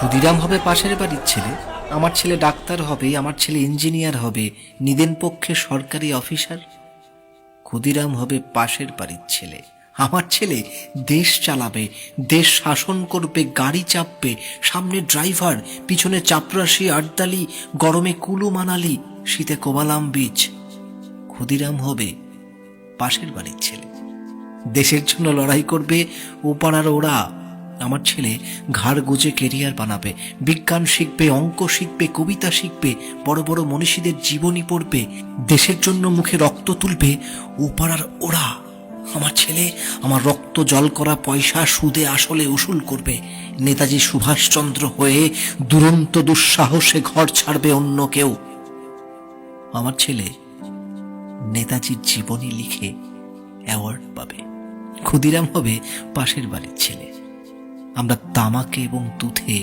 ক্ষুদিরাম হবে পাশের বাড়ির ছেলে, আমার ছেলে ডাক্তার হবে, আমার ছেলে ইঞ্জিনিয়ার হবে, নিদেন পক্ষে সরকারি অফিসার। ক্ষুদিরাম হবে পাশের বাড়ির ছেলে, আমার ছেলে দেশ চালাবে, দেশ শাসন করবে, গাড়ি চাপবে, সামনে ড্রাইভার, পিছনে চাপরাশি আড্ডালি, গরমে কুলু মানালি, শীতে কোবালাম বীচ। ক্ষুদিরাম হবে পাশের বাড়ির ছেলে, দেশের জন্য লড়াই করবে ও পাড়ার ওরা। আমার ছেলে ঘাড় গুজে কেরিয়ার বানাবে, বিজ্ঞান শিখবে, অঙ্ক শিখবে, কবিতা শিখবে, বড় বড় মনীষীদের জীবনী পড়বে, দেশের জন্য মুখে রক্ত তুলবে ও পাড়ার ওরা। আমার ছেলে আমার রক্ত জল করা পয়সা সুদে আসলে উসুল করবে, নেতাজি সুভাষচন্দ্র হয়ে দুরন্ত দুঃসাহসে ঘর ছাড়বে অন্য কেউ। আমার ছেলে নেতাজির জীবনী লিখে অ্যাওয়ার্ড পাবে। ক্ষুদিরাম হবে পাশের বাড়ির ছেলে, আমরা তামাকে এবং তুথে,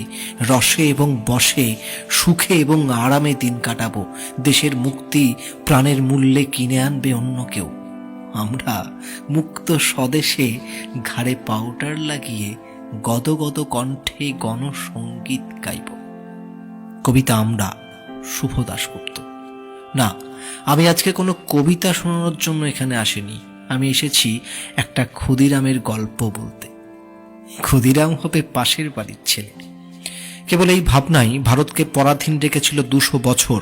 রসে এবং বসে, সুখে এবং আরামে দিন কাটাবো, দেশের মুক্তি প্রাণের মূল্যে কিনে আনবে অন্য কেউ। আমরা মুক্ত স্বদেশে ঘাড়ে পাউডার লাগিয়ে গদগদ কণ্ঠে গণসঙ্গীত গাইব। কবিতা আমরা, শুভ দাশগুপ্ত। না, আমি আজকে কোনো কবিতা শোনানোর জন্য এখানে আসিনি, আমি এসেছি একটা ক্ষুদিরামের গল্প বলতে। ক্ষুদিরাম হবে পাশের বাড়ির ছেলে। কেবল এই ভাবনাই ভারতকে পরাধীন রেখেছিল 200 বছর।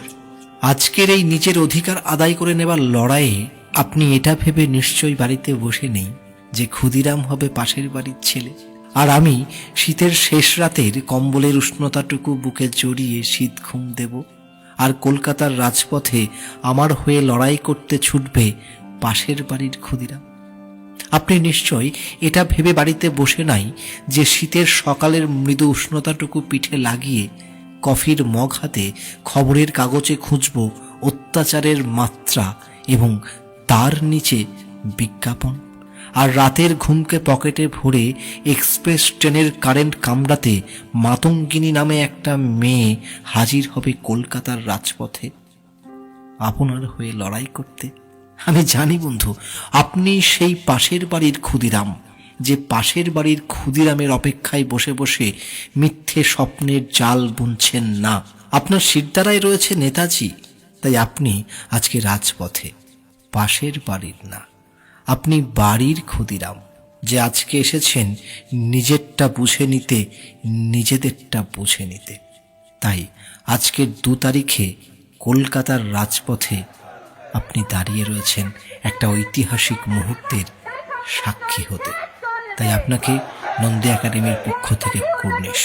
আজকের এই নিজের অধিকার আদায় করে নেবার লড়াইয়ে আপনি এটা ভেবে নিশ্চয়ই বাড়িতে বসে নেই যে ক্ষুদিরাম হবে পাশের বাড়ির ছেলে, আর আমি শীতের শেষ রাতের কম্বলের উষ্ণতাটুকু বুকে জড়িয়ে শীত ঘুম দেব, আর কলকাতার রাজপথে আমার হয়ে লড়াই করতে ছুটবে পাশের বাড়ির ক্ষুদিরাম। আপনি নিশ্চয় এটা ভেবে বাড়িতে বসে নাই যে শীতের সকালের মৃদু উষ্ণতাটুকু পিঠে লাগিয়ে কফির মগ হাতে খবরের কাগজে খুঁজব অত্যাচারের মাত্রা এবং তার নিচে বিজ্ঞাপন, আর রাতের ঘুমকে পকেটে ভরে এক্সপ্রেস ট্রেনের কারেন্ট কামড়াতে মাতঙ্গিনী নামে একটা মেয়ে হাজির হবে কলকাতার রাজপথে আপনার হয়ে লড়াই করতে। আমি জানি বন্ধু, আপনি সেই পাশের বাড়ির ক্ষুদিরাম, যে পাশের বাড়ির ক্ষুদিরামের অপেক্ষায় বসে বসে মিথ্যে স্বপ্নের জাল বুনছেন না। আপনার শিরদাঁড়ায় রয়েছে নেতাজি, তাই আপনি আজকে রাজপথে, পাশের বাড়ির না, আপনি বাড়ির ক্ষুদিরাম, যে আজকে এসেছেন নিজেরটা বুঝে নিতে, নিজেদেরটা বুঝে নিতে। তাই আজকের 2 তারিখে কলকাতার রাজপথে আপনি দাঁড়িয়ে রয়েছেন একটা ঐতিহাসিক মুহূর্তের সাক্ষী হতে। তাই আপনাকে নন্দী একাডেমির পক্ষ থেকে কুর্নিশ।